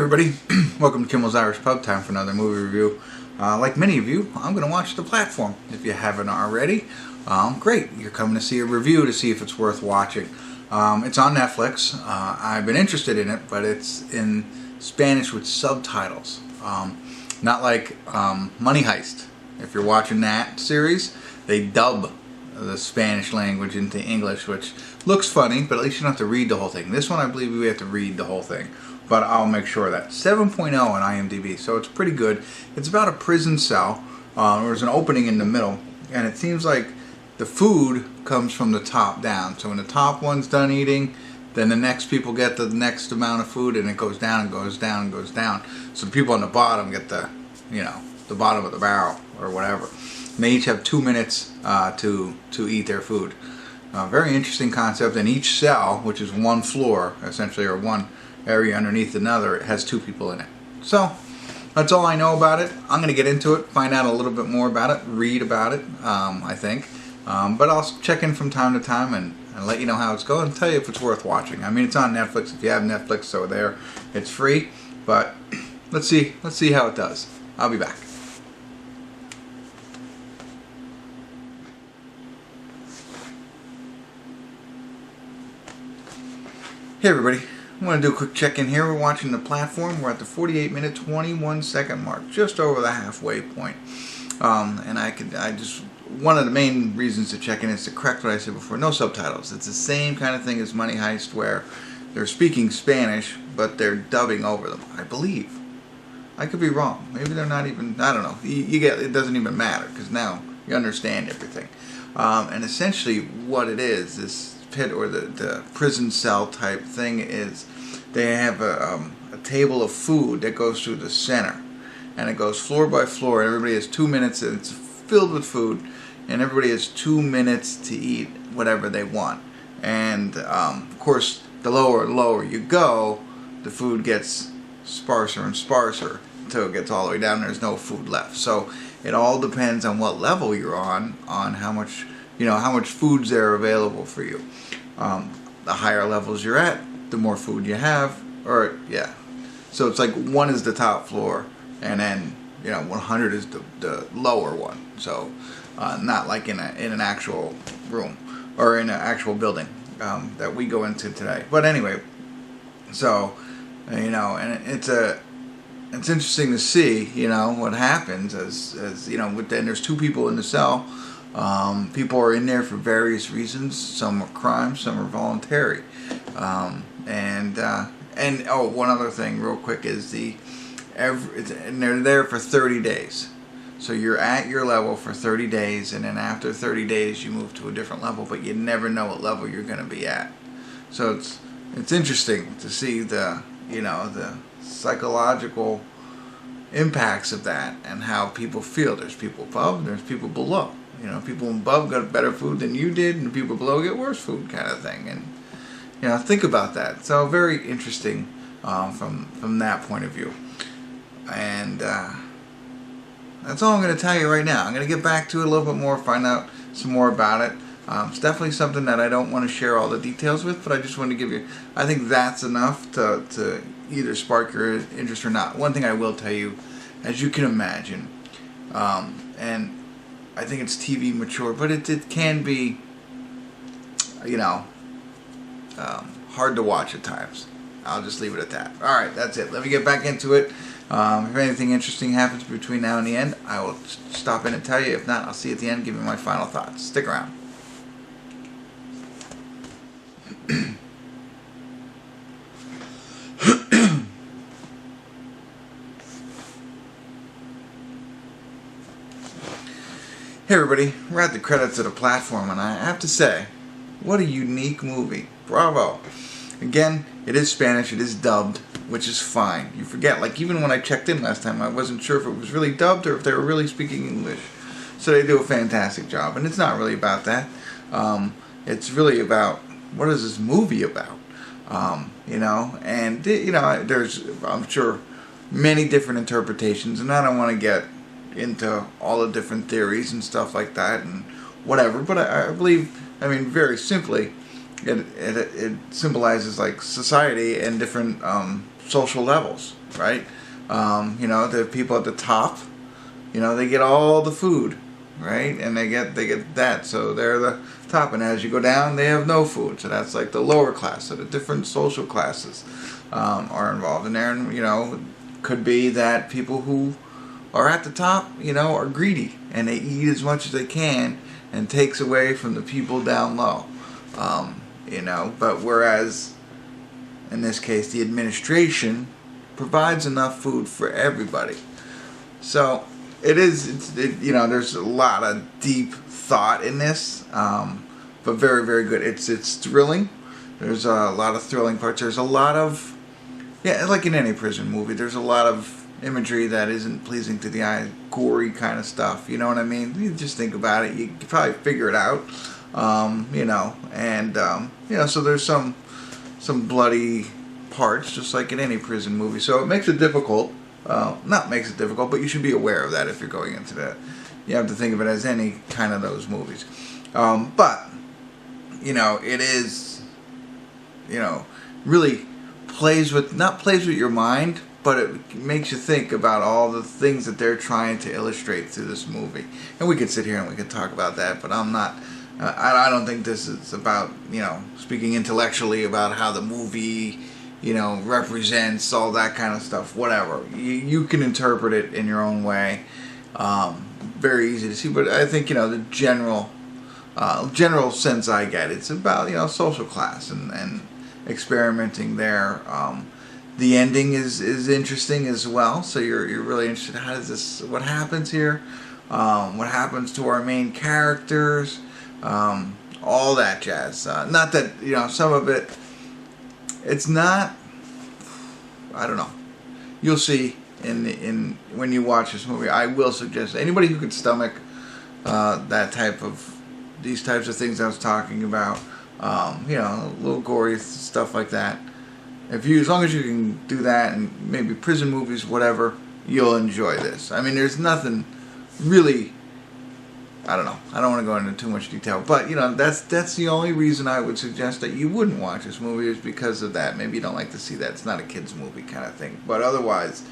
Hey everybody, welcome to Kimmel's Irish Pub. Time for another movie review. Like many of you, I'm going to watch The Platform. If you haven't already, great. You're coming to see a review to see if it's worth watching. It's on Netflix. I've been interested in it, but it's in Spanish with subtitles. Not like Money Heist. If you're watching that series, they dub the Spanish language into English, which looks funny, but at least you don't have to read the whole thing. This one, I believe we have to read the whole thing, but I'll make sure of that. 7.0 on IMDb, so it's pretty good. It's about a prison cell. There's an opening in the middle, and it seems like the food comes from the top down. So when the top one's done eating, then the next people get the next amount of food, and it goes down and goes down and goes down. So the people on the bottom get the, the bottom of the barrel or whatever. And they each have 2 minutes to eat their food. Very interesting concept. And each cell, which is one floor essentially, or one area underneath another, it has 2 people in it. So that's all I know about it. I'm going to get into it, find out a little bit more about it, read about it, I think. But I'll check in from time to time and let you know how it's going and tell you if it's worth watching. I mean, it's on Netflix. If you have Netflix, so there, it's free. But let's see how it does. I'll be back. Hey everybody, I want to do a quick check-in here. We're watching The Platform. We're at the 48-minute, 21-second mark, just over the halfway point. One of the main reasons to check in is to correct what I said before. No subtitles. It's the same kind of thing as Money Heist, where they're speaking Spanish, but they're dubbing over them, I believe. I could be wrong. Maybe they're not even, I don't know. You get, it doesn't even matter, because now you understand everything. And essentially what it is, this pit or the prison cell type thing, is they have a table of food that goes through the center, and it goes floor by floor, and everybody has 2 minutes, and it's filled with food, and everybody has 2 minutes to eat whatever they want. And of course, the lower and lower you go, the food gets sparser and sparser until it gets all the way down. There's no food left. So it all depends on what level you're on how much food's there available for you. The higher levels you're at, the more food you have, so it's like 1 is the top floor, and then 100 is the lower one. So not like in an actual room or in an actual building that we go into today. But anyway, so and it's interesting to see what happens as then there's 2 people in the cell. People are in there for various reasons. Some are crimes, some are voluntary. One other thing real quick is and they're there for 30 days. So you're at your level for 30 days, and then after 30 days you move to a different level, but you never know what level you're going to be at. So it's interesting to see the psychological impacts of that and how people feel. There's people above, there's people below. People above got better food than you did, and people below get worse food, kind of thing. And think about that. So very interesting from that point of view. And that's all I'm going to tell you right now. I'm going to get back to it a little bit more, find out some more about it. It's definitely something that I don't want to share all the details with, but I just want to give you, I think that's enough to either spark your interest or not. One thing I will tell you, as you can imagine, and I think it's TV mature, but it can be, hard to watch at times. I'll just leave it at that. Alright, that's it. Let me get back into it. If anything interesting happens between now and the end, I will stop in and tell you. If not, I'll see you at the end, give you my final thoughts. Stick around. Hey everybody, we're at the credits of The Platform, and I have to say, what a unique movie. Bravo. Again, it is Spanish, it is dubbed, which is fine. You forget, like even when I checked in last time, I wasn't sure if it was really dubbed or if they were really speaking English. So they do a fantastic job, and it's not really about that. It's really about, what is this movie about? There's, I'm sure, many different interpretations, and I don't want to get into all the different theories and stuff like that and whatever, but I believe, very simply, it symbolizes like society and different social levels, right? You know, the people at the top, you know, they get all the food, right? And they get that, so they're the top. And as you go down, they have no food, so that's like the lower class. So the different social classes are involved in there. And you know, could be that people who are at the top, you know, are greedy and they eat as much as they can and takes away from the people down low. You know, but whereas in this case the administration provides enough food for everybody. So you know, there's a lot of deep thought in this, but very, very good. It's thrilling. There's a lot of thrilling parts. There's a lot of, yeah, like in any prison movie, there's a lot of imagery that isn't pleasing to the eye, gory kind of stuff. You know what I mean? You just think about it, you can probably figure it out. You know, and you know, so there's some bloody parts, just like in any prison movie. So it makes it difficult. Not makes it difficult, but you should be aware of that if you're going into that. You have to think of it as any kind of those movies. But you know, it is, you know, really plays with your mind, but it makes you think about all the things that they're trying to illustrate through this movie. And we could sit here and we could talk about that, but I'm not. I don't think this is about, you know, speaking intellectually about how the movie, you know, represents all that kind of stuff. Whatever. You can interpret it in your own way. Very easy to see, but I think, you know, the general sense I get, it's about, you know, social class and experimenting there. The ending is interesting as well, so you're really interested. How does this? What happens here? What happens to our main characters? All that jazz. Not that, you know, some of it, it's not, I don't know. You'll see in when you watch this movie. I will suggest anybody who can stomach these types of things I was talking about, you know, a little gory stuff like that. As long as you can do that, and maybe prison movies, whatever, you'll enjoy this. I mean, there's nothing really, I don't know. I don't want to go into too much detail, but you know, that's the only reason I would suggest that you wouldn't watch this movie, is because of that. Maybe you don't like to see that. It's not a kids movie kind of thing, but otherwise,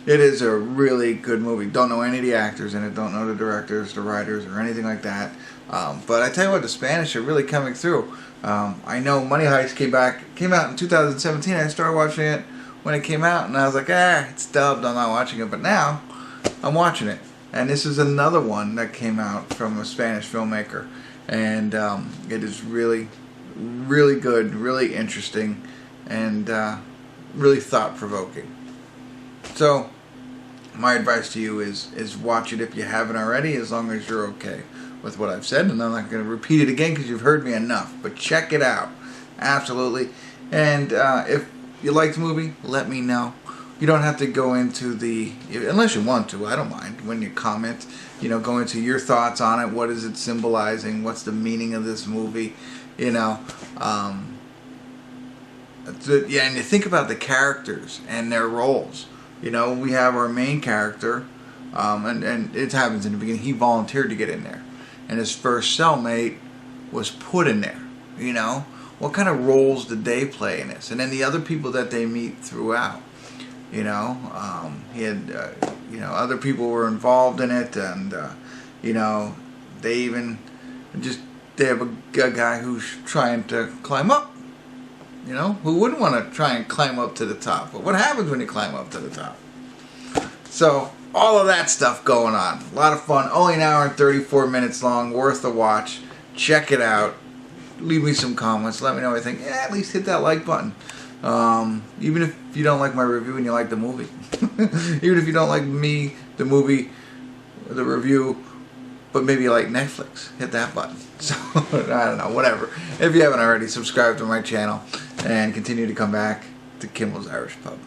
it is a really good movie. Don't know any of the actors in it. Don't know the directors, the writers, or anything like that. But I tell you what, the Spanish are really coming through. I know Money Heist came out in 2017. I started watching it when it came out, and I was like, it's dubbed. I'm not watching it. But now, I'm watching it. And this is another one that came out from a Spanish filmmaker. And it is really, really good, really interesting, and really thought-provoking. So, my advice to you is watch it if you haven't already, as long as you're okay with what I've said. And I'm not going to repeat it again because you've heard me enough. But check it out. Absolutely. And if you like the movie, let me know. You don't have to go into unless you want to, I don't mind, when you comment, you know, go into your thoughts on it. What is it symbolizing? What's the meaning of this movie? You know, and you think about the characters and their roles. You know, we have our main character, and it happens in the beginning, he volunteered to get in there. And his first cellmate was put in there, you know. What kind of roles did they play in this? And then the other people that they meet throughout. You know, he had, you know, other people were involved in it, and, you know, they have a guy who's trying to climb up, you know, who wouldn't want to try and climb up to the top. But what happens when you climb up to the top? So, all of that stuff going on. A lot of fun. Only an hour and 34 minutes long, worth a watch. Check it out. Leave me some comments. Let me know what you think. At least hit that like button. Even if you don't like my review and you like the movie. Even if you don't like me, the movie, the review, but maybe you like Netflix, hit that button. So, I don't know, whatever. If you haven't already, subscribe to my channel and continue to come back to Kimmel's Irish Pub.